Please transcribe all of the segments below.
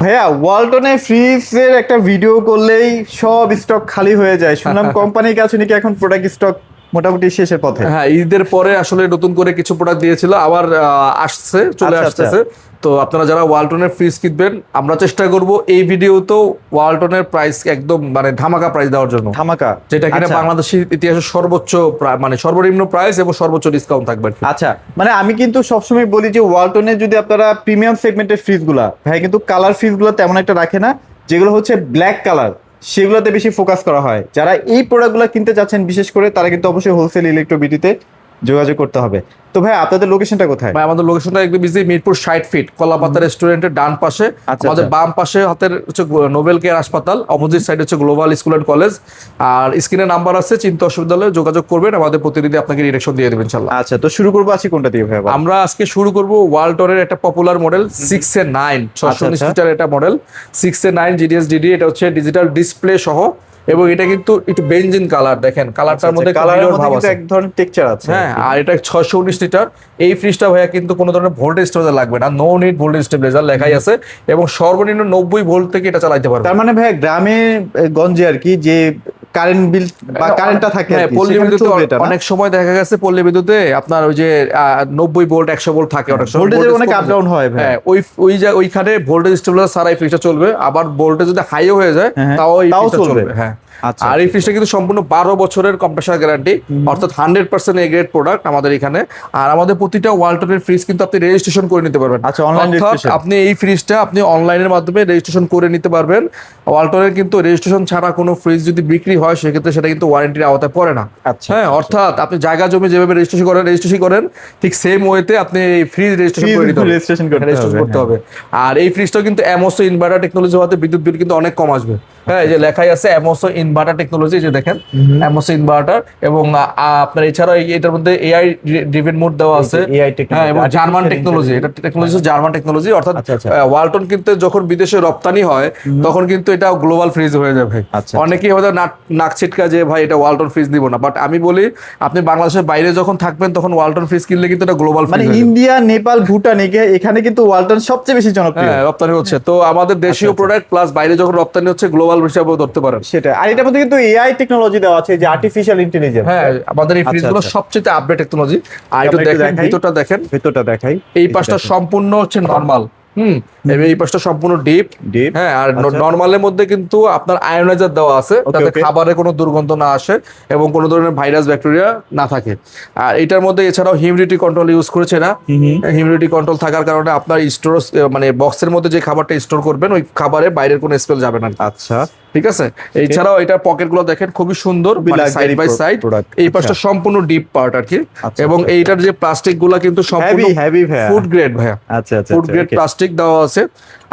ভাইয়া ওয়ালটনের ফ্রিজের একটা ভিডিও করলেই সব স্টক খালি হয়ে যায়, শুনলাম কোম্পানির কাছে নাকি এখন প্রোডাক্ট স্টক মোটামুটি শেষের পথে। হ্যাঁ, ঈদের পরে আসলে নতুন করে কিছু প্রোডাক্ট দিয়েছিল, আবার চলে আচ্ছা আচ্ছা। আসতেছে। তো আপনারা যারা ওয়ালটনের ফ্রিজ কিনবেন, আমরা চেষ্টা করব এই ভিডিওতেও ওয়ালটনের প্রাইস একদম মানে ধামাকা প্রাইস দেওয়ার জন্য, ধামাকা, যেটা কিনা আচ্ছা। বাংলাদেশের ইতিহাসের সর্বোচ্চ মানে সর্বনিম্ন প্রাইস এবং সর্বোচ্চ ডিসকাউন্ট থাকবে। আচ্ছা, মানে আমি কিন্তু সবসময় বলি যে ওয়ালটনের যদি আপনারা প্রিমিয়াম সেগমেন্টের ফ্রিজগুলা, ভাই কিন্তু কালার ফ্রিজগুলো তেমন একটা রাখে না, যেগুলো হচ্ছে ব্ল্যাক কালার সেগুলোতে বেশি ফোকাস করা হয়। যারা এই প্রোডাক্টগুলো কিনতে চাচ্ছেন বিশেষ করে, তারা কিন্তু অবশ্যই হোলসেল ইলেকট্রোবিটিতে যোগাযোগ করতে হবে। তো ভাই আপনাদের লোকেশনটা কোথায়? ভাই আমাদের লোকেশনটা একদম ইজি, মিরপুর 60 ফিট কলাপাতা রেস্টুরেন্টের ডান পাশে। আচ্ছা, আমাদের আচ্ছা। বাম পাশে হাতের হচ্ছে নোবেল কেয়ার হাসপাতাল, অপোজিট সাইড হচ্ছে গ্লোবাল স্কুল অ্যান্ড কলেজ। আর স্ক্রিনে নাম্বার আছে, চিন্তা অসুবিধা হলে যোগাযোগ করবেন, আমাদের প্রতিনিধি আপনাকে ডিরেকশন দিয়ে দেবেন ইনশাআল্লাহ। আচ্ছা, তো শুরু করবো আজকে কোনটা দিয়ে ভাই? আমরা আজকে শুরু করব ওয়ালটনের একটা পপুলার মডেল 6A9 619 লিটার এটা মডেল 6A9 জিডিএস ডিডি। এটা হচ্ছে ডিজিটাল ডিসপ্লে সহ, এবং এটা কিন্তু একটু বেনজিন কালার, দেখেন কালারটার মধ্যে কালারের ভাব মধ্যে আছে। এক ধরনের টেক্সচার আছে। হ্যাঁ, আর এটা 619 লিটার। এই ফ্রিজটা ভাইয়া কিন্তু কোনো ধরনের ভোল্টেজ স্টেবিলাইজার লাগবে না, নো নিড ভোল্টেজ স্টেবিলাইজার লেখাই আছে, এবং সর্বনিম্ন 90 ভোল্ট থেকে এটা চালাতে পারবে। তার মানে ভাই গ্রামে গঞ্জে আর কি, যে কারেন্ট বিল বা কারেন্টটা থাকে আর হ্যাঁ, কি, পল্লী সেখানে বিদ্যুতে চলবে এটা না? অনেক সময় দেখা গেছে পল্লী বিদ্যুতে আপনার ওই যে 90 ভোল্ট 100 ভোল্ট থাকে, অনেক সময় ভোল্টেজের voltage অনেক কমে আপ যায়। ডাউন হয় ভাই। হ্যাঁ, ওইখানে ভোল্টেজ স্টেবিলাইজার ছাড়াই ফ্রিজটা চলবে, আবার ভোল্টেজ যদি হাইও হয়ে যায় হ্যাঁ, তাও এই তাও ফ্রিজটা চলবে। চলবে। হ্যাঁ, আচ্ছা, আর এই ফ্রিজটা কিন্তু সম্পূর্ণ 12 বছরের কম্প্রেসার গ্যারান্টি, অর্থাৎ 100% এ গ্রেড প্রোডাক্ট আমাদের এখানে। আর আমাদের প্রতিটা ওয়ালটনের ফ্রিজ কিন্তু আপনি রেজিস্ট্রেশন করে নিতে পারবেন। আচ্ছা, অনলাইন অর্থাৎ রেজিস্ট্রেশন। আপনি এই ফ্রিজটা আপনি অনলাইনের মাধ্যমে রেজিস্ট্রেশন করে নিতে পারবেন। ওয়ালটনের কিন্তু রেজিস্ট্রেশন ছাড়া কোনো ফ্রিজ যদি বিক্রি হয় সেক্ষেত্রে সেটা কিন্তু ওয়ারেন্টির আওতায় পড়ে না। আচ্ছা, হ্যাঁ, আচ্ছা, অর্থাৎ আপনি জায়গা জমি যেভাবে রেজিস্ট্রেশন করেন ঠিক সেম ওয়েতে আপনি এই ফ্রিজ রেজিস্ট্রেশন করে নিতে হবে। রেজিস্ট্রেশন করতে রেজিস্ট্রেশন হবে, করতে হ্যাঁ। হবে। আর এই ফ্রিজটা কিন্তু এমওসো ইনভার্টার টেকনোলজি হওয়াতে বিদ্যুৎ বিল কিন্তু অনেক কম আসবে। হ্যাঁ, এই যে লেখাই আছে এমওসো ইনভার্টার টেকনোলজি, যে দেখেন এমওসো ইনভার্টার, এবং আপনার এছাড়া এটার মধ্যে এআই ড্রিভেন মোড দেওয়া আছে। AI টেকনোলজি, হ্যাঁ, এবং জার্মান টেকনোলজি, এটা টেকনোলজি জার্মান টেকনোলজি। অর্থাৎ আচ্ছা, আচ্ছা। ওয়ালটন কিন্তু যখন বিদেশে রপ্তানি হয় তখন কিন্তু এটা গ্লোবাল ফ্রিজ হয়ে যাবে। আচ্ছা, অনেকেই হয়তো নাক ছিটকা যে ভাই এটা ওয়ালটন ফ্রিজ দিব না, বাট আমি বলি আপনি বাংলাদেশের বাইরে যখন থাকবেন তখন ওয়ালটন ফ্রিজ কিনলে কিন্তু এটা গ্লোবাল মানে ফ্রিজ। ইন্ডিয়া, নেপাল, ভুটান এখানে কিন্তু ওয়ালটন সবচেয়ে বেশি জনপ্রিয়। হ্যাঁ, রপ্তানি হচ্ছে। তো আমাদের দেশীয় প্রোডাক্ট প্লাস বাইরে যখন রপ্তানি হচ্ছে গ্লোবাল হিসাবেও ধরতে পারেন। সেটা, আর এটার মধ্যে কিন্তু এআই টেকনোলজি দেওয়া আছে, যে আর্টিফিশিয়াল ইন্টেলিজেন্স। হ্যাঁ, আমাদের এই আচ্ছা, ফ্রিজগুলো আচ্ছা। সবচেয়ে আপডেট টেকনোলজি। আর একটু আমরা একটু দেখেন দেখাই। ভিতরটা দেখেন, ভেতরটা দেখাই। এই পাশটা সম্পূর্ণ হচ্ছে নরমাল। এবং এই পাশটা সম্পূর্ণ ডিপ। Deep, হ্যাঁ, আর আচ্ছা। নরমালের মধ্যে কিন্তু আপনার আয়োনাইজার দেওয়া আছে, Okay, যাতে okay. খাবারে কোনো দুর্গন্ধ না আসে এবং কোনো ধরনের ভাইরাস ব্যাকটেরিয়া না থাকে। আর এটার মধ্যে এছাড়াও হিউমিডিটি কন্ট্রোল ইউজ করেছে না। হিউমিডিটি কন্ট্রোল থাকার কারণে আপনার স্টোর মানে বক্সের মধ্যে যে খাবারটা স্টোর করবেন ওই খাবারে বাইরের কোনো স্মেল যাবে না। আচ্ছা, ঠিক আছে। এছাড়াও এটার পকেটগুলো দেখেন খুবই সুন্দর, সাইড বাই সাইড। product। এই পাশটা সম্পূর্ণ ডিপ পার্ট আর কি। আচ্ছা, এবং আচ্ছা। এইটার যে প্লাস্টিক গুলা কিন্তু সম্পূর্ণ হেভি ভাইয়া। ফুড গ্রেড ভাইয়া। আচ্ছা, আচ্ছা, ফুড গ্রেড okay। প্লাস্টিক দেওয়া আছে।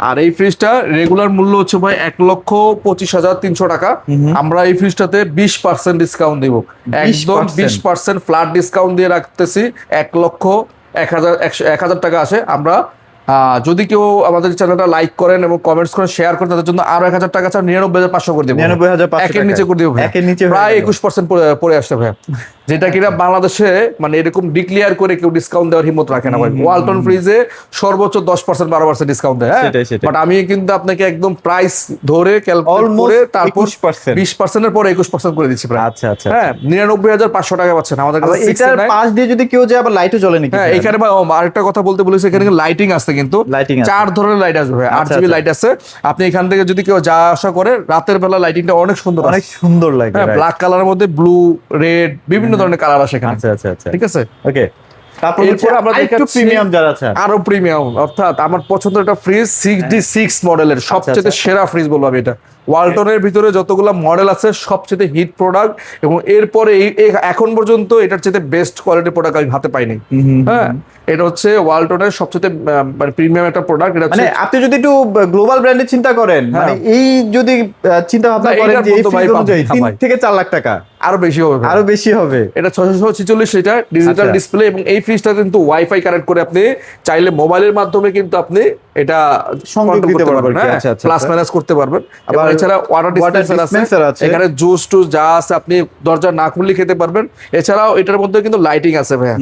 আর এই ফ্রিজটা রেগুলার মূল্য হচ্ছে ভাই 1,25,300 টাকা। আমরা এই ফ্রিজটাতে 20% ডিসকাউন্ট দিব, একদম 20% ফ্ল্যাট ডিসকাউন্ট দিয়ে রাখতেছি। 1,01,000 টাকা আসে। আমরা যদি কেউ আমাদের চ্যানেলটা লাইক করেন এবং কমেন্টস করেন, শেয়ার করেন, তাদের জন্য আরো 1,000 টাকা ছাড়া 99,500 করে দেবো। 99,500 একের নিচে করে দেবো ভাই, একের নিচে হয়ে প্রায় গেল। 21% পড়ে আসছে ভাই, যেটা কিনা বাংলাদেশে মানে এরকম ডিক্লেয়ার করে কেউ ডিসকাউন্ট দেওয়ার হিম্মত রাখে না ভাই। ওয়ালটন ফ্রিজে সর্বোচ্চ 10% 12% ডিসকাউন্ট দেয়। হ্যাঁ, সেটাই। বাট আমি কিন্তু আপনাকে একদম প্রাইস ধরে ক্যালকুলেট করে Almost তারপর 21%। 20% এর পর 21% করে দিচ্ছি প্রায়। আচ্ছা, আচ্ছা। হ্যাঁ, 99,500 টাকা পাচ্ছেন আমাদের কাছে। এটার পাশ দিয়ে যদি কেউ যায় আবার লাইটও জ্বলে নাকি? হ্যাঁ, এখানে ভাই আরেকটা কথা বলতে বলেছি, এখানে লাইটিং আছে কিন্তু Lighting আছে। 4 ধরনের লাইট আসবে ভাই, আচ্ছা, 8GB আচ্ছা। লাইট আছে। আপনি এখান থেকে যদি কেউ যা আশা করে, রাতের বেলা লাইটিংটা অনেক সুন্দর, অনেক সুন্দর লাগে। হ্যাঁ, ব্ল্যাক কালারের মধ্যে ব্লু, রেড, বিভিন্ন ধরনের কালার আসে এখানে। আচ্ছা। ঠিক আছে। ওকে, তারপর এরপর আমরা একটু দেখাচ্ছি প্রিমিয়াম যারা আছে। আরো প্রিমিয়াম, অর্থাৎ আমার পছন্দের একটা ফ্রিজ 6D6 মডেলের সবচেয়ে সেরা ফ্রিজ বলবো আমি এটা। ওয়ালটনের ভিতরে যতগুলো মডেল আছে সবচেয়ে হিট প্রোডাক্ট, এবং এরপরে এখন পর্যন্ত এটার চেয়ে বেস্ট কোয়ালিটি প্রোডাক্ট আমি হাতে পাইনি। হ্যাঁ, এটা হচ্ছে ওয়ালটনের সবচেয়ে মানে প্রিমিয়াম একটা প্রোডাক্ট। এটা মানে আপনি যদি একটু গ্লোবাল ব্র্যান্ডের চিন্তা করেন, মানে এই যদি চিন্তা ভাবনা না, করেন এটার যে এই মতো ভাই ফ্রিজ অনুযায়ী পাবেন না 3 ভাই। থেকে 4 লাখ টাকা, আরো বেশি হবে ভাই। আরো বেশি হবে। এটা 646 লিটার ডিজিটাল আচ্ছা। ডিসপ্লে, এবং এই ফ্রিজটা কিন্তু ওয়াইফাই কানেক্ট করে আপনি চাইলে মোবাইলের মাধ্যমে কিন্তু আপনি এটা সংযোগ control দিতে করতে পারবেন। হ্যাঁ, আচ্ছা, আচ্ছা, প্লাস আচ্ছা। মাইনাস করতে পারবেন। এবং আবার এছাড়া ওয়াটার water ডিসপেন্সার dispenser আছে, এখানে জুস টুস যা আছে আপনি দরজা না খুললে খেতে পারবেন। এছাড়াও এটার মধ্যে কিন্তু লাইটিং আছে ভাইয়া,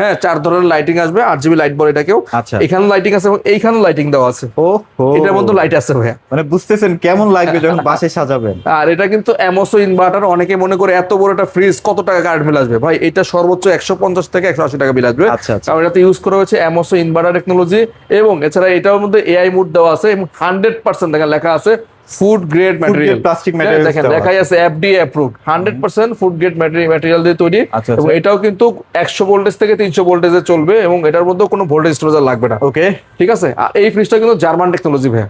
হ্যাঁ 4 ধরনের লাইটিং আসবে, 8 GB লাইট বলে এটাকেও। আচ্ছা। এখানে লাইটিং আছে এবং এইখানেও লাইটিং দেওয়া আছে, ও হো, এটার মধ্যে লাইট আছে ভাইয়া। মানে বুঝতেছেন কেমন লাগবে যখন বাসায় সাজাবেন। আর এটা কিন্তু অ্যামোসো ইনভার্টার। অনেকে মনে করে এত বড় একটা ফ্রিজ কত টাকা কারেন্ট বিল আসবে, ভাই এটা সর্বোচ্চ 150 থেকে 180 টাকা বিল আসবে। আচ্ছা, আচ্ছা। কারণ এটাতে ইউজ করা হয়েছে অ্যামোসো ইনভার্টার টেকনোলজি, এবং এছাড়া এটার মধ্যে এআই মোড দেওয়া আছে, এবং 100% দেখেন লেখা আছে food grade material, plastic materials দেখেন দেওয়া লেখাই আছে FDA approved, 100% food grade material দিয়ে তৈরি। আচ্ছা, এবং আচ্ছা। এটাও কিন্তু 100 ভোল্টেজ থেকে 300 ভোল্টেজে চলবে, এবং এটার মধ্যে কোনো ভোল্টেজ স্টোরেজ লাগবে না। ওকে। ঠিক আছে। আর এই ফ্রিজটা কিন্তু জার্মান টেকনোলজি ভাই।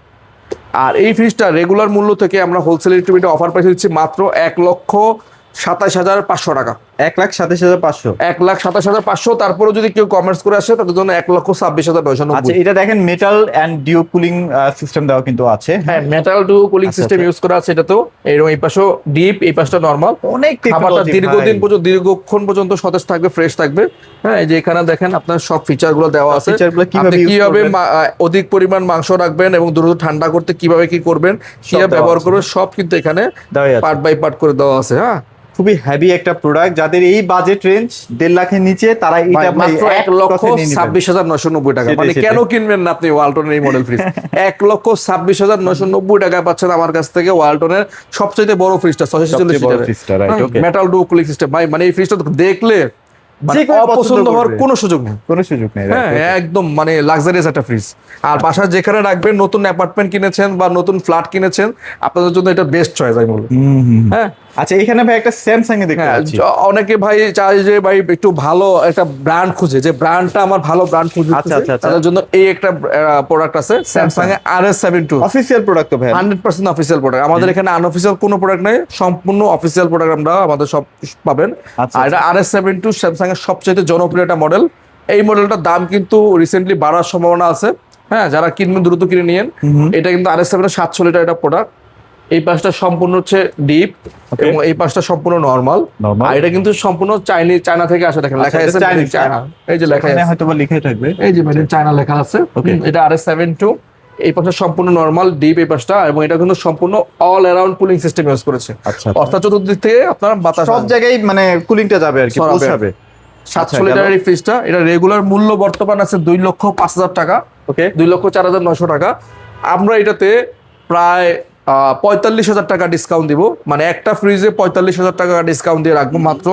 আর এই ফ্রিজটা রেগুলার মূল্য থেকে আমরা হোলসেল ডিস্ট্রিবিউটর অফার প্রাইস দিচ্ছি মাত্র 1,27,500 টাকা। 1,27,500। 1,27,500। তারপরে যদি কেউ কমার্স করে আসে তাদের জন্য 1,26,990। আচ্ছা, এটা দেখেন metal and duo cooling system দেওয়া কিন্তু আছে। হ্যাঁ, মেটাল ডু কুলিং আচ্ছা, সিস্টেম আচ্ছা। ইউজ করা আছে এটাতেও। এরকম এই পাশেও ডিপ, এই পাশটা নরমাল। অনেক খাবারটা টেকনোলজি দীর্ঘক্ষণ পর্যন্ত সতেজ থাকবে, ফ্রেশ থাকবে। হ্যাঁ, এই যে এখানে দেখেন আপনার সব ফিচার গুলো দেওয়া আছে। ফিচারগুলো কিভাবে আপনি use কিভাবে করবেন। অধিক পরিমাণ মাংস রাখবেন এবং দ্রুত ঠান্ডা করতে কিভাবে কি করবেন, কিভাবে দেওয়া ব্যবহার আছে। করবেন, সব কিন্তু এখানে দেওয়াই আছে। পার্ট বাই পার্ট করে দেওয়া আছে। হ্যাঁ, খুবই হেভি একটা প্রোডাক্ট, যাদের এই বাজেট রেঞ্জ 1.5 লাখের নিচে তারা ভাই, এটা মাত্র 1,26,990 টাকা। মানে সেটাই, কেন সেটাই। কিনবেন না আপনি ওয়ালটনের এই মডেল ফ্রিজ? 1,26,990 টাকায় পাচ্ছেন আমার কাছ থেকে ওয়ালটনের সবচেয়ে বড় ফ্রিজটা, 646 সবচেয়ে বড় লিটারের ফ্রিজটা, right, okay. Metal duo cooling system. ভাই মানে এই ফ্রিজটা দেখলে মানে যে কেউ পছন্দ অপছন্দ হওয়ার করবে। কোনো সুযোগ নেই। কোনো সুযোগ নেই। হ্যাঁ, একদম মানে লাক্সারিয়াস একটা ফ্রিজ। আর বাসায় যেখানে রাখবেন, নতুন অ্যাপার্টমেন্ট কিনেছেন বা নতুন ফ্ল্যাট কিনেছেন, আপনাদের জন্য এটা বেস্ট চয়েস আমি বলবো। হ্যাঁ, আচ্ছা, এখানে ভাই একটা স্যামসাং এ দেখতে হ্যাঁ, পাচ্ছি। অনেকে ভাই চায় যে ভাই একটু ভালো একটা ব্র্যান্ড খুঁজে, যে ব্র্যান্ডটা আমার ভালো ব্র্যান্ড খুঁজে, আচ্ছা, আচ্ছা, আচ্ছা। তাদের জন্য এই একটা প্রোডাক্ট আছে স্যামসাং এর RS72। অফিসিয়াল প্রোডাক্ট তো ভাই। 100% অফিসিয়াল প্রোডাক্ট। আমাদের এখানে আনঅফিসিয়াল কোনো প্রোডাক্ট নেই, সম্পূর্ণ অফিসিয়াল প্রোডাক্ট আমরা আমাদের সব পাবেন। আচ্ছা, আর এটা RS72 স্যামসাং এর সবচেয়ে জনপ্রিয় একটা মডেল। এই মডেলটার দাম কিন্তু রিসেন্টলি বাড়ার সম্ভাবনা আছে। হ্যাঁ, যারা কিনবেন দ্রুত কিনে নিয়েন। এটা কিন্তু RS7 700 লিটার একটা প্রোডাক্ট। এই পাশটা সম্পূর্ণ হচ্ছে ডিপ, Okay. এবং এই পাশটা সম্পূর্ণ নরমাল। Normal. আর এটা কিন্তু সম্পূর্ণ চায়না থেকে আসে। দেখেন লেখা এটা আছে Chinese, চায়না, এই যে লেখা এখানে আছে, হয়তো বা লেখাই থাকবে। এই যে মেড ইন চায়না লেখা আছে। Okay. এটা RS72। এই পাশটা সম্পূর্ণ নরমাল, ডিপ এই পাশটা, এবং এটা কিন্তু সম্পূর্ণ all around cooling system use করেছে। আচ্ছা, অর্থাৎ চতুর্দিক থেকে আপনার বাতাস সব জায়গায় মানে কুলিংটা যাবে আর কি, ছড়াবে। পৌঁছাবে। 700 লিটারের এই ফ্রিজটা, এটা রেগুলার মূল্য বর্তমান আছে 2,05,000 টাকা, ওকে। 2,04,900 টাকা। আমরা এটাতে প্রায় 45,000 টাকা ডিসকাউন্ট দিব। মানে একটা ফ্রিজে 45,000 টাকা ডিসকাউন্ট দিয়ে রাখবো মাত্র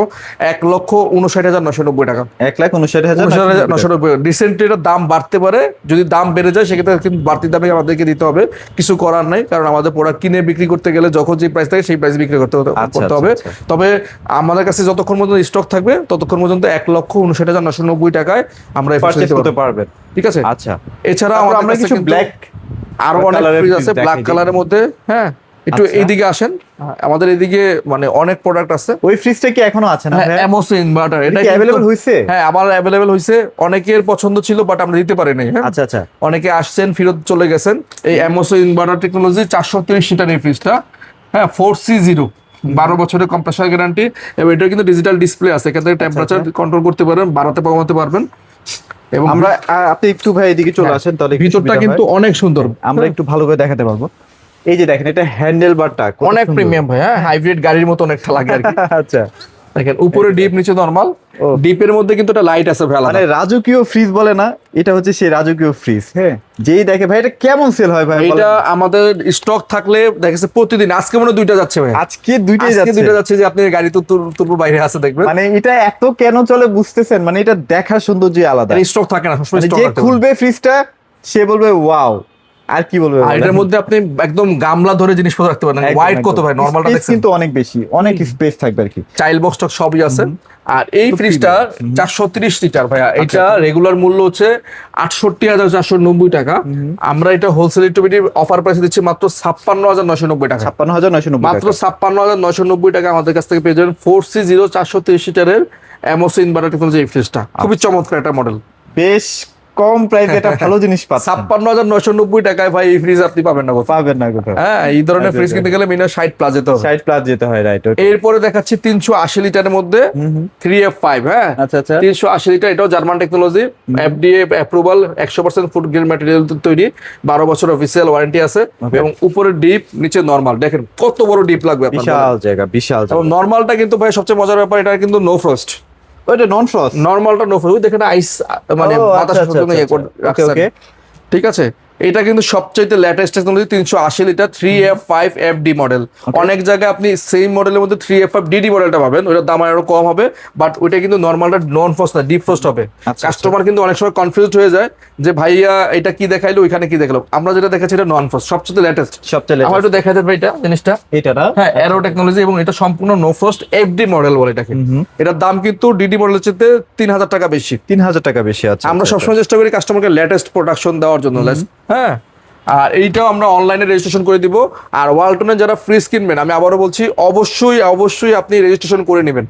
1,59,990 টাকা। 1,59,990। রিসেন্টলি এটার দাম বাড়তে পারে, যদি দাম বেড়ে যায় সেক্ষেত্রে কিন্তু বাড়তি দামে আমাদেরকে দিতে হবে, কিছু করার নাই। কারণ আমাদের প্রোডাক্ট কিনে বিক্রি করতে গেলে যখন যে প্রাইস থাকে সেই প্রাইস বিক্রি করতে আচ্ছা, হবে। আচ্ছা। তবে আমাদের কাছে যতক্ষণ পর্যন্ত স্টক থাকবে ততক্ষণ পর্যন্ত 1,59,990 টাকায় আমরা এই ফ্রিজটা পারচেজ দিতে করতে পারবো। পারবেন। ঠিক আছে। আচ্ছা, এছাড়া তারপর আমাদের আমরা কাছে কিছু কিন্তু ব্ল্যাক আরো অনেক কালারের ফ্রিজ আছে ফ্রিজ ব্ল্যাক দেখাই কালারের মধ্যে। হ্যাঁ, একটু আচ্ছা। এইদিকে আসেন, আমাদের এদিকে মানে অনেক প্রোডাক্ট আছে। ওই ফ্রিজটা কি এখনো আছে না ভাই? অ্যামোসো ইনভার্টার এটা কি অ্যাভেলেবল হইছে? হ্যাঁ, আবার অ্যাভেলেবল হইছে। অনেকের পছন্দ ছিল বাট আমরা দিতে পারি নাই। হ্যাঁ, আচ্ছা, আচ্ছা। অনেকে আসছেন ফেরত চলে গেছেন। এই অ্যামোসো ইনভার্টার টেকনোলজি 430 লিটার এই ফ্রিজটা। হ্যাঁ, 4C0, 12 বছরের কম্প্রেসার গ্যারান্টি, এবং এটা কিন্তু ডিজিটাল ডিসপ্লে আছে, এখান থেকে টেম্পারেচার কন্ট্রোল করতে পারেন, বাড়াতে কমাতে পারবেন। এবং আমরা আপনি একটু ভাই এদিকে চলে আসেন, তাহলে একটু ভিতরটা সুবিধা কিন্তু হয়। অনেক সুন্দর, আমরা একটু ভালো করে দেখাতে পারবো। এই যে দেখেন, এটা হ্যান্ডেল বারটা অনেক প্রিমিয়াম ভাই। হ্যাঁ, হাইব্রিড গাড়ির মতো অনেকটা লাগে আর কি। আচ্ছা, দেখেন উপরে ডিপ, নিচে নরমাল। ও। ডিপের মধ্যে কিন্তু একটা লাইট আছে ভাই, মানে আলাদা। রাজকীয় ফ্রিজ বলে না, এটা হচ্ছে সেই রাজকীয় ফ্রিজ। হ্যাঁ, যেই দেখে ভাই এটা কেমন সেল হয় ভাই? এটা বলেন। আমাদের স্টক থাকলে দেখেছে প্রতিদিন, আজকে মনে হয় 2টা যাচ্ছে ভাই। আজকে দুইটাই আজকে যাচ্ছে। 2টা যাচ্ছে, যে আপনি গাড়ি তো তুলবো বাইরে আছে দেখবেন। মানে এটা এত কেন চলে বুঝতেছেন? মানে এটা দেখার সৌন্দর্য আলাদা। স্টক থাকে না সবসময়, মানে স্টক যে রাখতে হবে। খুলবে ফ্রিজটা সে বলবে ওয়াও, আর কি বলবে? আর এটার মধ্যে আপনি একদম গামলা ধরে জিনিসপত্র রাখতে পারেন। একদম, ওয়াইড কত একদম। ভাই, নরমালটা Space দেখছেন কিন্তু অনেক বেশি, অনেক স্পেস থাকবে আর কি। চাইল্ড বক্স টক সবই আছে। আর এই খুব ফ্রিজটা 430 লিটার ভাইয়া, এটা রেগুলার মূল্য হচ্ছে 68,490 টাকা। আমরা এটা হোলসেল ডিস্ট্রিবিউটর অফার প্রাইসে দিচ্ছি মাত্র 56,990 টাকা। 56,990 মাত্র টাকা। 56,990 টাকা আমাদের কাছ থেকে পেয়ে যাবেন 4C0 430 লিটারের অ্যামোসো ইনভার্টার টেকনোলজি এই ফ্রিজটা। খুবই চমৎকার একটা মডেল। বেশ কম প্রাইসে একটা ভালো জিনিস পাচ্ছেন। 56,990 টাকায় ভাই এই ফ্রিজ আপনি পাবেন না কোথাও। পাবেন না কোথাও। হ্যাঁ, এই ধরনের ফ্রিজ কিনতে গেলে মিনিমাম 60 প্লাস যেতে হবে। 60 প্লাস যেতে হয়, রাইট। এরপরে দেখাচ্ছি 380 লিটারের মধ্যে 3F5। হ্যাঁ, আচ্ছা আচ্ছা। 380 লিটার, এটাও German technology, FDA approval, 100% food grade material তৈরি, 12 বছর অফিসিয়াল ওয়ারেন্টি আছে। এবং উপরে ডিপ, নিচে নরমাল। দেখেন কত বড় ডিপ লাগবে আপনার। বিশাল জায়গা, বিশাল এবং জায়গা। নরমালটা কিন্তু ভাই সবচেয়ে মজার ব্যাপার, এটা কিন্তু নো ফ্রস্ট। ওইটা নন ফ্রস্ট? নরমালটা নো ফ্রস্ট, দেখেন আইস মানে বাতাস জন্য ইয়ে করে রাখছেন। ঠিক আছে, এটা কিন্তু সবচাইতে latest technology, 380 litre 3F5FD model. অনেক জায়গায় আপনি সেম মডেলের মধ্যে 3F5DD মডেলটা পাবেন, ওটার দাম আরো কম হবে, বাট ওইটা কিন্তু নরমালটা নন ফ্রস্ট না, ডিপ ফ্রস্ট হবে। কাস্টমার কিন্তু অনেক সময় কনফিউজড হয়ে যায় যে ভাইয়া এটা কি দেখাইলো, ওইখানে কি দেখালো। আমরা যেটা দেখাচ্ছি এটা নন ফ্রস্ট, সবচেয়ে লেটেস্ট। আমার একটু দেখাই দেবে এটা জিনিসটা, এটা না? হ্যাঁ, অ্যারো টেকনোলজি, এবং এটা সম্পূর্ণ নো ফ্রস্ট FD মডেল বলে এটাকে। এটার দাম কিন্তু DD মডেলের চেয়ে 3000 টাকা বেশি। 3000 টাকা বেশি আছে। আমরা সবসময় চেষ্টা করি কাস্টমারকে লেটেস্ট প্রোডাকশন দেওয়ার জন্য। হ্যাঁ, আর এইটাও আমরা অনলাইনে রেজিস্ট্রেশন করে দিব। আর ওয়ালটনের যারা ফ্রিজ কিনবেন, আমি আবারও বলছি, অবশ্যই অবশ্যই আপনি রেজিস্ট্রেশন করে নেবেন।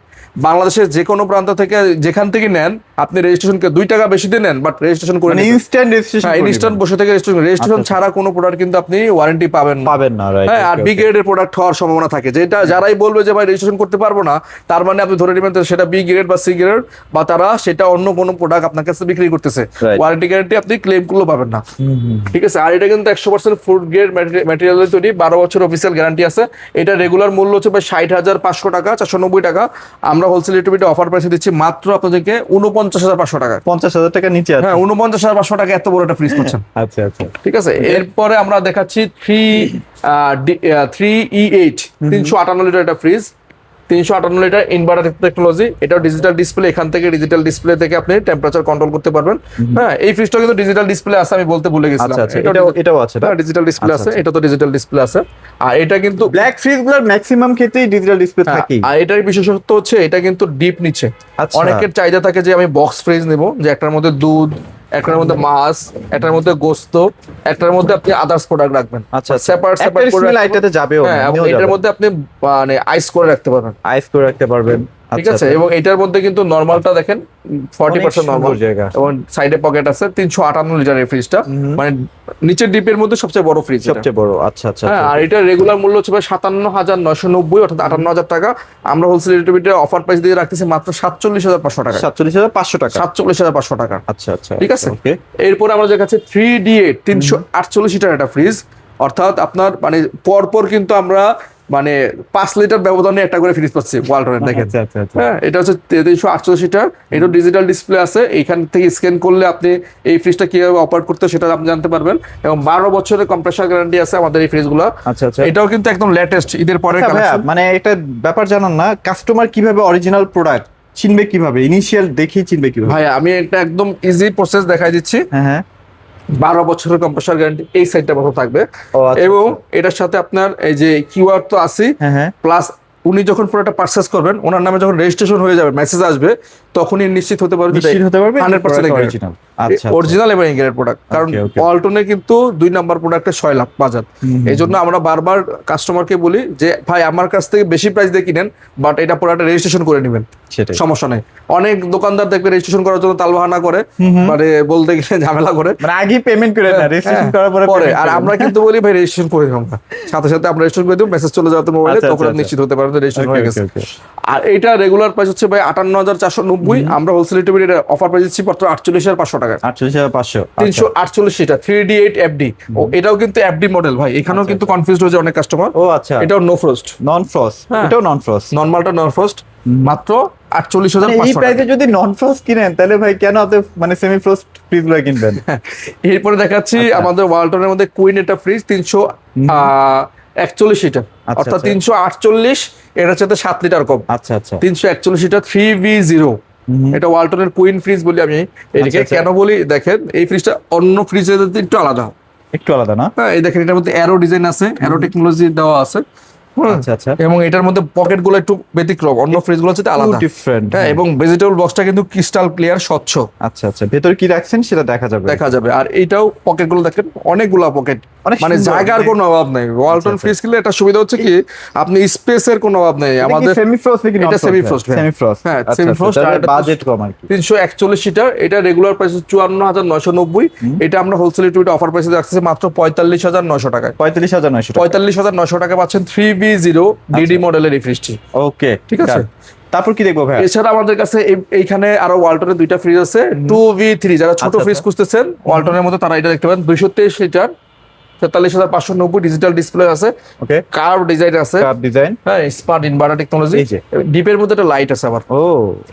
বাংলাদেশের যে কোনো প্রান্ত থেকে যেখান থেকে নেন, আপনি রেজিস্ট্রেশনকে 2 টাকা বেশি দিয়ে নেন, বাট রেজিস্ট্রেশন করে নেবেন। ইনস্ট্যান্ট রেজিস্ট্রেশন, ইনস্ট্যান্ট বসে থেকে রেজিস্ট্রেশন ছাড়া কোনো প্রোডাক্ট কিন্তু আপনি ওয়ারেন্টি পাবেন না, রাইট। হ্যাঁ, আর বি গ্রেডের প্রোডাক্ট হওয়ার সম্ভাবনা থাকে, যেটা যারাই বলবে যে ভাই রেজিস্ট্রেশন করতে পারবো না, তার মানে আপনি ধরে নেবেন সেটা বি গ্রেড বা সি গ্রেড, বা তারা সেটা অন্য কোনো প্রোডাক্ট আপনার কাছে বিক্রি করতেছে। ওয়ারেন্টি গ্যারান্টি আপনি ক্লেম করলেও পাবেন না। ঠিক আছে, আর এটা কিন্তু 100% ফুড গ্রেড ম্যাটেরিয়াল তৈরি, 12 বছর অফিসিয়াল গ্যারান্টি আছে। এটা রেগুলার মূল্য হচ্ছে ভাই 60,500 টাকা, 490 টাকা। আমরা হোলসেল রেটে অফার প্রাইসে দিচ্ছি মাত্র আপনাদেরকে 49,500 টাকা। 50,000 টাকা নিচে আছে। হ্যাঁ, 49,500 টাকা এত বড় একটা ফ্রিজ পাচ্ছেন। আচ্ছা আচ্ছা, ঠিক আছে। এরপরে আমরা দেখাচ্ছি 3E8 358 লিটার একটা ফ্রিজ, 358 লিটার ইনভার্টার টেকনোলজি। এটাও ডিজিটাল ডিসপ্লে, এখান থেকে ডিজিটাল ডিসপ্লে থেকে আপনি টেম্পারেচার কন্ট্রোল করতে পারবেন। হ্যাঁ, এই ফ্রিজটা কিন্তু ডিজিটাল ডিসপ্লে আছে, আমি বলতে ভুলে গেছিলাম। আচ্ছা আচ্ছা, এটাও আছে না? ডিজিটাল ডিসপ্লে আছে, এটা তো ডিজিটাল ডিসপ্লে আছে। আর এটা কিন্তু ব্ল্যাক ফ্রিজগুলোর ম্যাক্সিমাম ক্ষেত্রেই ডিজিটাল ডিসপ্লে থাকে। আর এটার বিশেষত্ব হচ্ছে এটা কিন্তু ডিপ নিচে। অনেকের চাহিদা থাকে যে আমি বক্স ফ্রিজ নেব, যে একটার মধ্যে দুধ, একটার মধ্যে মাছ, একটার মধ্যে গোস্ত, একটার মধ্যে আপনি আদার্স প্রোডাক্ট রাখবেন। আচ্ছা, সেপারেট সেপারেট করে এটাতে যাবেও। হ্যাঁ, এবং এটার মধ্যে আপনি মানে আইস করে রাখতে পারবেন। আইস করে রাখতে পারবেন, ঠিক আছে। এবং এটার মধ্যে কিন্তু নরমালটা দেখেন 40% নরমাল জায়গা, এবং সাইডে পকেট আছে। 358 লিটার এই ফ্রিজটা, মানে নিচের ডিপের মধ্যে সবচেয়ে বড় ফ্রিজ, সবচেয়ে বড়। আচ্ছা আচ্ছা। হ্যাঁ, আর এটা রেগুলার মূল্য হচ্ছে 57,990, অর্থাৎ 58,000 টাকা। আমরা হোলসেল রেটে অফার প্রাইস দিয়ে রাখতেছি মাত্র 47,500 টাকা। 47,500 টাকা, 47,500 টাকা। আচ্ছা আচ্ছা, ঠিক আছে। ওকে। এরপর আমাদের কাছে 3D8 348 লিটার একটা ফ্রিজ, অর্থাৎ আপনার মানে পরপর কিন্তু আমরা মানে 5 লিটার ব্যবধানে একটা করে ফ্রিজ পাচ্ছি ওয়ালটনের। দেখেন, আচ্ছা আচ্ছা আচ্ছা, হ্যাঁ, এটা হচ্ছে 348 লিটার। এটা ডিজিটাল ডিসপ্লে আছে, এইখান থেকে স্ক্যান করলে আপনি এই ফ্রিজটা কিভাবে অপারেট করতে সেটা আপনি জানতে পারবেন। এবং 12 বছরের কম্প্রেসার গ্যারান্টি আছে আমাদের এই ফ্রিজগুলো। আচ্ছা আচ্ছা। এটাও কিন্তু একদম লেটেস্ট, ঈদের পরে কালেকশন। মানে একটা ব্যাপার জানান না, কাস্টমার কিভাবে অরিজিনাল প্রোডাক্ট চিনবে, কিভাবে ইনিশিয়াল দেখি চিনবে কিভাবে? ভাই, আমি একটা একদম ইজি প্রসেস দেখাই দিচ্ছি। হ্যাঁ হ্যাঁ, 12 বছরের কম্প্রেসার গ্যারান্টি এই সাইডটা বড় থাকবে। এবং এটার সাথে আপনার এই যে কিউআর তো আছে, প্লাস উনি যখন প্রোডাক্টটা পারচেজ করবেন, ওনার নামে যখন রেজিস্ট্রেশন হয়ে যাবে, মেসেজ আসবে, তখনই নিশ্চিত হতে পারবে 100% অরিজিনাল। আচ্ছা, অরিজিনাল এবং এগ্রেড প্রোডাক্ট। কারণ ওয়ালটনে কিন্তু 2 নাম্বার প্রোডাক্টের 6 লাখ বাজার। এই জন্য আমরা বারবার কাস্টমারকে বলি যে ভাই আমার কাছ থেকে বেশি প্রাইস দিয়ে কিনেন, বাট এটা প্রোডাক্ট রেজিস্ট্রেশন করে নেবেন, সমস্যা নেই। অনেক দোকানদার দেখবে রেজিস্ট্রেশন করার জন্য তালবাহানা করে, মানে বলতে গেলে ঝামেলা করে, মানে আগে পেমেন্ট করে না, রেজিস্ট্রেশন করার পরে। আর আমরা কিন্তু বলি ভাই রেজিস্ট্রেশন করে দিই, আমরা সাথে সাথে আমরা রেজিস্ট্রেশন করে দিই, মেসেজ চলে যাবে মোবাইলে, তখন নিশ্চিত হতে পারবেন রেজিস্ট্রেশন হয়ে গেছে। আর এইটা রেগুলার প্রাইস হচ্ছে ভাই 58,490। আমরা হোলসেল রেটে অফার প্রাইস দিচ্ছি মাত্র 48,500 টাকা। 48,500, 348 লিটার 3D8 FD। ও এটাও কিন্তু FD মডেল ভাই, এখানেও কিন্তু কনফিউজড হয়ে যায় অনেক কাস্টমার। ও আচ্ছা, এটাও নো ফ্রস্ট, নন ফ্রস্ট, এটাও নন ফ্রস্ট, নরমালটা নন ফ্রস্ট, মাত্র 48,500 এই প্রাইসে যদি নন ফ্রস্ট কিনেন তাহলে ভাই কেন আপনি মানে সেমি ফ্রস্ট ফ্রিজগুলো কিনবেন? এরপরে দেখাচ্ছি আমাদের ওয়ালটনের মধ্যে কুইন এটা ফ্রিজ 341 লিটার, অর্থাৎ 348, এটার সাথে 7 লিটার কম। আচ্ছা আচ্ছা, 341 লিটার 3V0। এটা ওয়ালটনের কুইন ফ্রিজ বলি আমি এটাকে। কেন বলি দেখেন, এই ফ্রিজটা অন্য ফ্রিজের একটু আলাদা, একটু আলাদা না? হ্যাঁ, এই দেখেন এটার মধ্যে অ্যারো ডিজাইন আছে, অ্যারো টেকনোলজি দেওয়া আছে। আচ্ছা আচ্ছা, এবং এটার মধ্যে পকেট গুলো একটু ব্যতিক্রম, অন্য ফ্রিজ গুলো হচ্ছে আলাদা, ডিফারেন্ট। হ্যাঁ। এবং ভেজিটেবল বক্সটা কিন্তু ক্রিস্টাল ক্লিয়ার, স্বচ্ছ আচ্ছা আচ্ছা, ভেতরে কি রাখছেন সেটা দেখা যাবে। আর এইটাও পকেট গুলো দেখেন, অনেকগুলা পকেট, অনেক মানে সুন্দর, জায়গার কোনো অভাব নাই। ওয়ালটন আচ্ছা। ফ্রিজ কিনলে এটা সুবিধা হচ্ছে কি, আপনি স্পেসের কোনো অভাব নেই। আমাদের সেমি ফ্রস্ট নাকি এটা semi frost, হ্যাঁ। সেমি ফ্রস্ট, হ্যাঁ, আচ্ছা semi আচ্ছা, frost, তাহলে আর এটা বাজেট কম আর কি। 341 সিটার, এটা রেগুলার প্রাইস 54,990। এটা আমরা হোলসেল টুইটে অফার প্রাইসে রাখতেছি মাত্র 45,900 টাকায়। 45,900 টাকা। 45,900 টাকা পাচ্ছেন 3B0 ডিডি মডেলের এই ফ্রিজটি। ওকে, ঠিক আছে। তারপর কি দেখবো ভাই? এছাড়া আমাদের কাছে এইখানে আরো ওয়ালটনের দুইটা ফ্রিজ আছে 2V3, যারা ছোট আচ্ছা, ফ্রিজ আচ্ছা। খুঁজতেছেন ওয়ালটনের মধ্যে তারা এটা দেখতে পারেন। 223 লিটার, 43,590, ডিজিটাল ডিসপ্লে আছে, ওকে, কার্ভ ডিজাইন আছে, কাপ ডিজাইন, হ্যাঁ, স্মার্ট ইনভার্টার টেকনোলজি। এই যে। ডিপের মধ্যে একটা লাইট আছে আবার, ও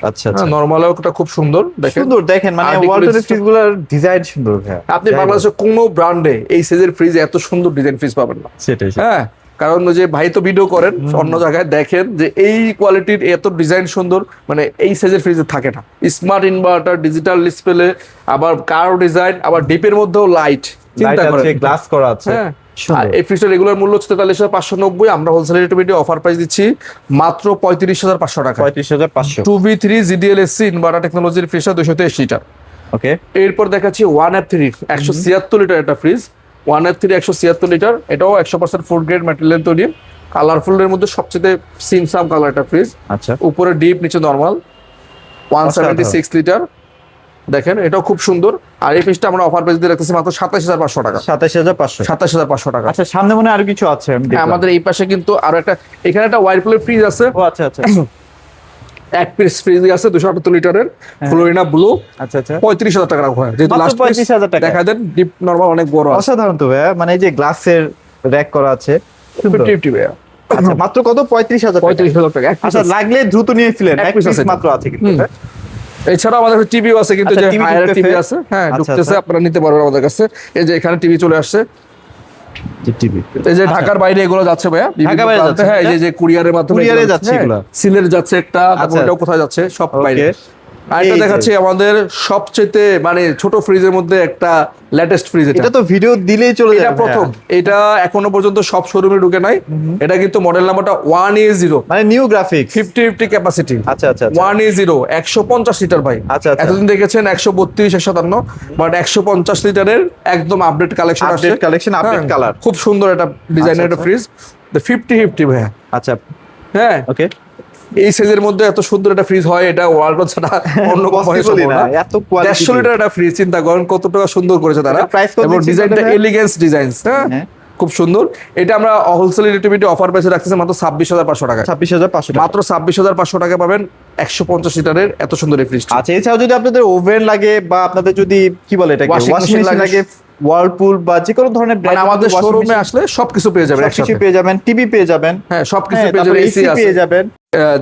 আচ্ছা আচ্ছা, নরমালও একটা খুব সুন্দর দেখেন। সুন্দর দেখেন, মানে Articulate ওয়ালটনের system। ফ্রিজগুলোর ডিজাইন সুন্দর ভাই। আপনি বাংলাদেশের কোনো ব্র্যান্ডে এই সাইজের ফ্রিজ এত সুন্দর ডিজাইন ফ্রিজ পাবেন না, সেটাই। হ্যাঁ। কারণ ওই যে ভাই তো ভিডিও করেন অন্য জায়গায়, দেখেন যে এই কোয়ালিটির এত ডিজাইন সুন্দর, মানে এই সাইজের ফ্রিজে থাকে না। স্মার্ট ইনভার্টার, ডিজিটাল ডিসপ্লে, আবার কার্ভ ডিজাইন, আবার ডিপের মধ্যেও লাইট, চিন্তা লাইট করেন। আছে, গ্লাস করা আছে, হ্যাঁ। সুন্দর। আর এই ফ্রিজটার রেগুলার মূল্য হচ্ছে 43,590, আমরা হোলসেল রেটে অফার প্রাইস দিচ্ছি মাত্র 35,500 টাকা। 35,500। 2V3 GDL-SC ইনভার্টার টেকনোলজির ফ্রিজটা 223 লিটার। ওকে, এরপর দেখাচ্ছি 1F3 176 লিটার একটা ফ্রিজ। 1F3 176 লিটার, এটাও 100% ফুড গ্রেড ম্যাটেরিয়াল তৈরি, কালারফুলের মধ্যে সবচেয়ে সিমসাম কালার একটা ফ্রিজ। আচ্ছা, উপরে ডিপ, নিচে নরমাল। 176 লিটার, দেখেন এটাও খুব সুন্দর। আর এই ফ্রিজটা আমরা অফার প্রাইস দিয়ে রাখতেছি মাত্র 27,500 টাকা। 27,500। 27,500 টাকা। আচ্ছা, সামনে মনে হয় আরো কিছু আছে আমি হ্যাঁ, দেখলাম। আমাদের এই পাশে কিন্তু আরো একটা, এখানে একটা ওয়াইরপুলের ফ্রিজ আছে, ও আচ্ছা আচ্ছা, এক পিস ফ্রিজ আছে 278 লিটারের, ফ্লোরিনা ব্লু, আচ্ছা আচ্ছা, 35,000 টাকা রাখা হয়। যেহেতু মাত্র লাস্ট 35,000 টাকা। দেখা দেন, ডিপ নরমাল অনেক বড় আছে, অসাধারণ তো ভাই, মানে এই যে গ্লাসের র‍্যাক করা আছে, সুন্দর। 50 ভাইয়া। আচ্ছা, মাত্র কত? 35,000 টাকা। 35,000 টাকা এক piece আচ্ছা, আছে। লাগলে দ্রুত নিয়ে ফেলেন, এক এক piece পিস আছে এটা। মাত্র আছে কিন্তু হুম। ভাই। এছাড়াও আমাদের টিভিও আছে, কিন্তু আচ্ছা, যে TV হায়ার ঢুকতেছে। টিভি আছে, হ্যাঁ আচ্ছা, ঢুকতেছে, আচ্ছা। আপনারা নিতে পারবেন আমাদের কাছে। এই যে এখানে টিভি চলে আসছে, টিভি, এই যে ঢাকার বাইরে এগুলো যাচ্ছে ভাইয়া, বিভিন্ন ঢাকার বাইরে প্রান্তে, যাচ্ছে, হ্যাঁ, এই যে কুরিয়ারের মাধ্যমে কুরিয়ারে এগুলো যাচ্ছে হ্যাঁ, এগুলা। সিলেট যাচ্ছে একটা, তারপর আচ্ছা। এটাও কোথায় যাচ্ছে, সব বাইরে। ওকে, আরেকটা এই যে। দেখাচ্ছি আমাদের সবচেয়ে মানে ছোট ফ্রিজের মধ্যে একটা লেটেস্ট ফ্রিজ। এটা তো ভিডিও দিলেই চলে এটা যাবে প্রথম, এটা এখনো পর্যন্ত সব শোরুমে ঢুকে নাই। এটা কিন্তু মডেল নাম্বারটা 1A0, মানে নিউ গ্রাফিক্স। 50 ক্যাপাসিটি। আচ্ছা আচ্ছা, 1A0 150 লিটার ভাই। আচ্ছা, আচ্ছা। এতদিন দেখেছেন 132 157, বাট 150 লিটারের একদম আপডেট কালেকশন আসছে। আপডেট কালেকশন, আপডেট কালার, খুব সুন্দর একটা ডিজাইনের একটা আচ্ছা। ফ্রিজ, 50 ভাইয়া। আচ্ছা, হ্যাঁ, ওকে। এই সাইজের মধ্যে এত সুন্দর একটা ফ্রিজ হয়, এটা ওয়ালটন ছাড়া অন্য কোম্পানি Possible ই সম্ভব না, না। এত কোয়ালিটি। 150 লিটার একটা ফ্রিজ, চিন্তা করেন কত টাকা সুন্দর করেছে তারা, এটা price কত এবং দিচ্ছেন ডিজাইনটা তাহলে? এলিগেন্স ডিজাইন, হ্যাঁ, হ্যাঁ। খুব সুন্দর। এটা আমরা হোলসেল রেটে অফার প্রাইসে রাখতেছি মাত্র 26,500 টাকা। 26,500 টাকা। মাত্র 26,500 টাকা পাবেন 150 লিটারের এত সুন্দর এই ফ্রিজটা। আচ্ছা, এছাড়াও যদি আপনাদের ওভেন লাগে বা আপনাদের যদি কি বলে এটাকে Washing ওয়াশিং machine মেশিন লাগে, ওয়ার্লপুল বা যে কোনো ধরনের মানে ব্র্যান্ড, আমাদের শোরুমে আসলে সবকিছু পেয়ে যাবেন সবকিছু একসাথে। পেয়ে যাবেন, টিভি পেয়ে যাবেন, হ্যাঁ, সবকিছু হ্যাঁ, পেয়ে তারপরে যাবেন, এসি এসি আছে। পেয়ে যাবেন।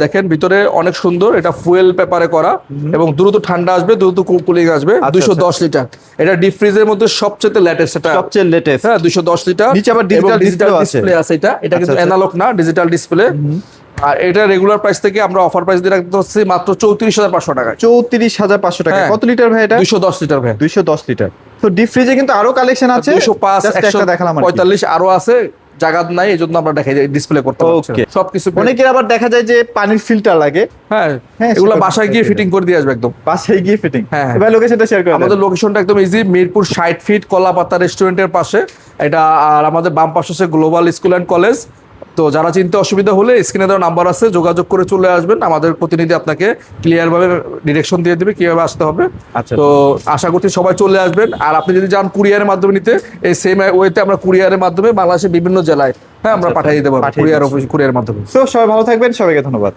দেখেন ভিতরে অনেক সুন্দর, এটা ফুয়েল পেপারে করা, এবং দ্রুত ঠান্ডা আসবে, দ্রুত কুলিং আসবে। আচ্ছা, 210 লিটার, এটা ডিপ ফ্রিজের মধ্যে সবচেয়ে লেটেস্ট, এটা সবচেয়ে লেটেস্ট। হ্যাঁ 210 লিটার। নিচে আবার ডিজিটাল ডিসপ্লে আছে। ডিসপ্লে আছে, এটা কিন্তু আচ্ছা, অ্যানালগ না, ডিজিটাল ডিসপ্লে। আর এটা রেগুলার প্রাইস থেকে আমরা অফার প্রাইস দিয়ে রাখতে হচ্ছে মাত্র 34,500 টাকা। 34,500 টাকা। হ্যাঁ। কত লিটার ভাই এটা? 210 লিটার ভাই। 210 লিটার। তো ডিপ ফ্রিজে কিন্তু আরো কালেকশন আছে, 205 Just একটা দেখালাম আর কি। 145 আরো আছে, জায়গা নাই, এই জন্য আমরা দেখাই ডিসপ্লে করতে পারছি না। Okay. সবকিছু অনেকের আবার দেখা যায় যে পানির ফিল্টার লাগে, হ্যাঁ, হ্যাঁ, এগুলো সেটা বাসায় গিয়ে দেখাই ফিটিং করে দিয়ে আসবে একদম। বাসায় গিয়ে ফিটিং। হ্যাঁ, হ্যাঁ। এবার লোকেশনটা শেয়ার করে আমাদের দেন। লোকেশনটা একদম ইজি, মিরপুর 60 ফিট কলাপাতা রেস্টুরেন্টের পাশে এটা। আর আমাদের বাম পাশে হচ্ছে গ্লোবাল স্কুল অ্যান্ড কলেজ। তো যারা চিনতে অসুবিধা হলে স্ক্রিনে দেওয়া নাম্বার আছে, যোগাযোগ করে চলে আসবেন, আমাদের প্রতিনিধি আপনাকে ক্লিয়ার ভাবে ডিরেকশন দিয়ে দেবে কিভাবে আসতে হবে। আচ্ছা, তো আশা করছি সবাই চলে আসবেন। আর আপনি যদি চান কুরিয়ারের মাধ্যমে নিতে, এই সেম ওয়েতে আমরা কুরিয়ারের মাধ্যমে বাংলাদেশের বিভিন্ন জেলায়, হ্যাঁ, আমরা আচ্ছা, পাঠিয়ে দিতে পারবো পাঠিয়ে কুরিয়ার দিচ্ছি। অফিস, কুরিয়ার মাধ্যমে। তো সবাই ভালো থাকবেন, সবাইকে ধন্যবাদ।